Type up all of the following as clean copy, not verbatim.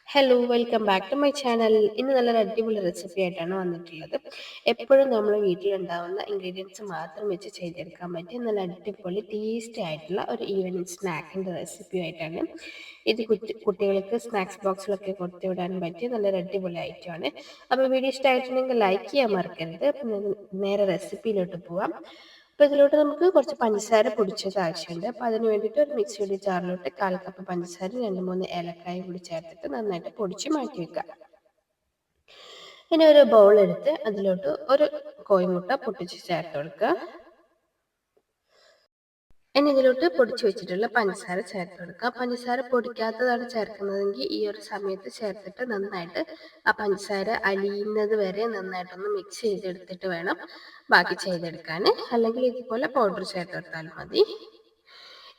Hello welcome back to my channel. ഇന്ന് നല്ലൊരു അടിപൊളി റെസിപ്പി ആയിട്ടാണ് വന്നിട്ടുള്ളത്. എപ്പോഴും നമ്മൾ വീട്ടിലുണ്ടാവുന്ന ഇൻഗ്രീഡിയൻസ് മാത്രം വെച്ച് ചെയ്തെടുക്കാൻ പറ്റിയ നല്ല അടിപൊളി ടേസ്റ്റി ആയിട്ടുള്ള ഒരു ഈവനിങ് സ്നാക്കിൻ്റെ റെസിപ്പി ആയിട്ടാണ് ഇത്. കുട്ടികൾക്ക് സ്നാക്സ് ബോക്സിലൊക്കെ കൊടുത്തു വിടാൻ പറ്റിയ നല്ലൊരു അടിപൊളി ഐറ്റമാണ്. അപ്പോൾ വീഡിയോ ഇഷ്ടമായിട്ടുണ്ടെങ്കിൽ ലൈക്ക് ചെയ്യാൻ മറക്കരുത്. അപ്പം നേരെ റെസിപ്പിയിലോട്ട് പോവാം. അപ്പോൾ ഇതിലോട്ട് നമുക്ക് കുറച്ച് പഞ്ചസാര പൊടിച്ചത് ആവശ്യമുണ്ട്. അപ്പോൾ അതിന് വേണ്ടിയിട്ട് ഒരു മിക്സിയുടെ ജാറിലോട്ട് 1/4 കപ്പ് പഞ്ചസാര 2-3 ഏലക്കായും കൂടി ചേർത്തിട്ട് നന്നായിട്ട് പൊടിച്ച് മാറ്റി വെക്കുക. ഇനി ഒരു ബൗൾ എടുത്ത് അതിലോട്ട് ഒരു കോഴിമുട്ട പൊട്ടിച്ച് ചേർത്ത് കൊടുക്കുക. ഇനി ഇതിലോട്ട് പൊടിച്ച് വെച്ചിട്ടുള്ള പഞ്ചസാര ചേർത്ത് കൊടുക്കുക. പഞ്ചസാര പൊടിക്കാത്തതാണ് ചേർക്കുന്നതെങ്കിൽ ഈ ഒരു സമയത്ത് ചേർത്തിട്ട് നന്നായിട്ട് ആ പഞ്ചസാര അലിയുന്നത് വരെ നന്നായിട്ടൊന്ന് മിക്സ് ചെയ്തെടുത്തിട്ട് വേണം ബാക്കി ചെയ്തെടുക്കാൻ. അല്ലെങ്കിൽ ഇതുപോലെ പൗഡർ ചേർത്ത് കൊടുത്താലും മതി.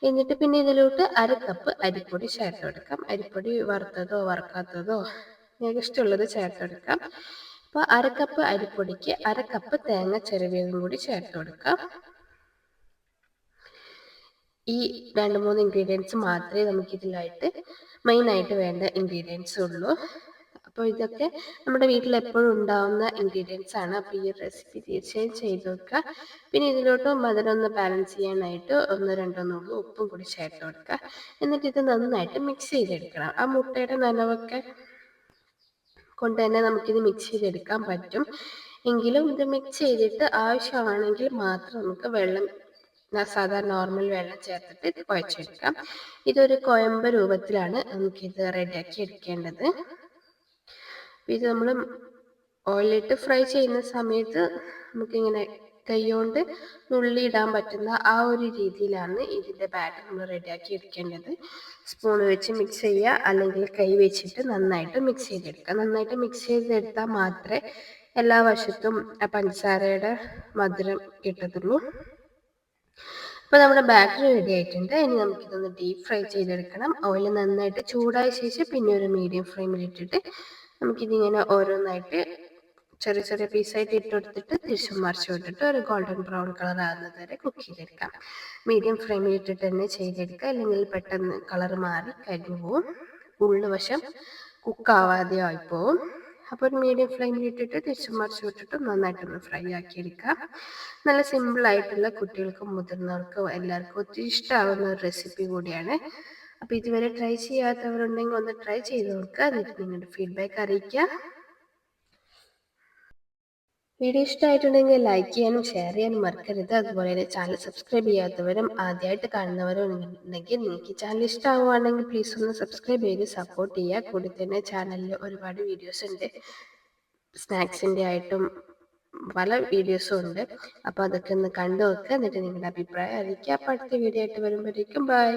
എന്നിട്ട് പിന്നെ ഇതിലോട്ട് 1/2 കപ്പ് അരിപ്പൊടി ചേർത്ത് കൊടുക്കാം. അരിപ്പൊടി വറുത്തതോ വറുക്കാത്തതോ നിങ്ങൾക്ക് ഇഷ്ടമുള്ളത് ചേർത്ത് കൊടുക്കാം. അപ്പോൾ 1/2 കപ്പ് അരിപ്പൊടിക്ക് 1/2 കപ്പ് തേങ്ങ ചിരവിയതും കൂടി ചേർത്ത് കൊടുക്കാം. ഈ 2-3 ഇൻഗ്രീഡിയൻസ് മാത്രമേ നമുക്കിതിലായിട്ട് മെയിനായിട്ട് വേണ്ട ഇൻഗ്രീഡിയൻസ് ഉള്ളൂ. അപ്പോൾ ഇതൊക്കെ നമ്മുടെ വീട്ടിൽ എപ്പോഴും ഉണ്ടാവുന്ന ഇൻഗ്രീഡിയൻസ് ആണ്. അപ്പോൾ ഈ റെസിപ്പി തീർച്ചയായും ചെയ്ത് വെക്കുക. പിന്നെ ഇതിലോട്ട് മധുരം ഒന്ന് ബാലൻസ് ചെയ്യാനായിട്ട് 1-2 നുള്ളു ഉപ്പും കൂടി ചേർത്ത് കൊടുക്കുക. എന്നിട്ട് ഇത് നന്നായിട്ട് മിക്സ് ചെയ്തെടുക്കണം. ആ മുട്ടയുടെ നനവൊക്കെ കൊണ്ട് തന്നെ നമുക്കിത് മിക്സ് ചെയ്തെടുക്കാൻ പറ്റും. എങ്കിലും ഇത് മിക്സ് ചെയ്തിട്ട് ആവശ്യമാണെങ്കിൽ മാത്രം നമുക്ക് സാധാരണ നോർമൽ വെള്ളം ചേർത്തിട്ട് ഇത് കുഴച്ചെടുക്കാം. ഇതൊരു കുഴമ്പ് രൂപത്തിലാണ് നമുക്കിത് റെഡിയാക്കി എടുക്കേണ്ടത്. ഇത് നമ്മൾ ഓയിലിട്ട് ഫ്രൈ ചെയ്യുന്ന സമയത്ത് നമുക്കിങ്ങനെ കൈകൊണ്ട് നുള്ളിയിടാൻ പറ്റുന്ന ആ ഒരു രീതിയിലാണ് ഇതിൻ്റെ ബാറ്റർ നമ്മൾ റെഡിയാക്കി എടുക്കേണ്ടത്. സ്പൂൺ വെച്ച് മിക്സ് ചെയ്യുക, അല്ലെങ്കിൽ കൈ വെച്ചിട്ട് നന്നായിട്ട് മിക്സ് ചെയ്തെടുക്കുക. നന്നായിട്ട് മിക്സ് ചെയ്തെടുത്താൽ മാത്രമേ എല്ലാ വശത്തും ആ പഞ്ചസാരയുടെ മധുരം കിട്ടത്തുള്ളൂ. അപ്പോൾ നമ്മുടെ ബാറ്റർ റെഡി ആയിട്ടുണ്ട്. ഇനി നമുക്കിതൊന്ന് ഡീപ്പ് ഫ്രൈ ചെയ്തെടുക്കണം. ഓയിൽ നന്നായിട്ട് ചൂടായ ശേഷം പിന്നെ ഒരു മീഡിയം ഫ്ലെയിമിലിട്ടിട്ട് നമുക്കിതിങ്ങനെ ഓരോന്നായിട്ട് ചെറിയ ചെറിയ പീസായിട്ട് ഇട്ടെടുത്തിട്ട് തിരിച്ചും മറിച്ചു വിട്ടിട്ട് ഒരു ഗോൾഡൻ ബ്രൗൺ കളർ ആകുന്നത് വരെ കുക്ക് ചെയ്തെടുക്കാം. മീഡിയം ഫ്ലെയിമിൽ ഇട്ടിട്ട് തന്നെ ചെയ്തെടുക്കുക, അല്ലെങ്കിൽ പെട്ടെന്ന് കളർ മാറി കരിഞ്ഞു പോവും, ഉള്ളുവശം കുക്കാവാതെ ആയിപ്പോവും. അപ്പോൾ ഒരു മീഡിയം ഫ്ലെയിമിൽ ഇട്ടിട്ട് തിരിച്ചും മറിച്ചു വിട്ടിട്ട് നന്നായിട്ടൊന്ന് ഫ്രൈ ആക്കി എടുക്കാം. നല്ല സിമ്പിളായിട്ടുള്ള കുട്ടികൾക്കും മുതിർന്നവർക്കും എല്ലാവർക്കും ഒത്തിരി ഇഷ്ടമാവുന്ന ഒരു റെസിപ്പി കൂടിയാണ്. അപ്പോൾ ഇതുവരെ ട്രൈ ചെയ്യാത്തവരുണ്ടെങ്കിൽ ഒന്ന് ട്രൈ ചെയ്ത് നോക്കുക. എന്നിട്ട് നിങ്ങളുടെ ഫീഡ്ബാക്ക് അറിയിക്കുക. വീഡിയോ ഇഷ്ടമായിട്ടുണ്ടെങ്കിൽ ലൈക്ക് ചെയ്യാനും ഷെയർ ചെയ്യാനും മറക്കരുത്. അതുപോലെ തന്നെ ചാനൽ സബ്സ്ക്രൈബ് ചെയ്യാത്തവരും ആദ്യമായിട്ട് കാണുന്നവരും ഉണ്ടെങ്കിൽ നിങ്ങൾക്ക് ഈ ചാനൽ ഇഷ്ടമാവുകയാണെങ്കിൽ പ്ലീസ് ഒന്ന് സബ്സ്ക്രൈബ് ചെയ്ത് സപ്പോർട്ട് ചെയ്യുക. കൂടി തന്നെ ചാനലിൽ ഒരുപാട് വീഡിയോസ് ഉണ്ട്, സ്നാക്സിൻ്റെ ആയിട്ടും പല വീഡിയോസും ഉണ്ട്. അപ്പോൾ അതൊക്കെ ഒന്ന് കണ്ടു നോക്കുക. എന്നിട്ട് നിങ്ങളുടെ അഭിപ്രായം അറിയിക്കുക. അപ്പോൾ അടുത്ത വീഡിയോ ആയിട്ട് വരുമ്പോഴേക്കും ബൈ.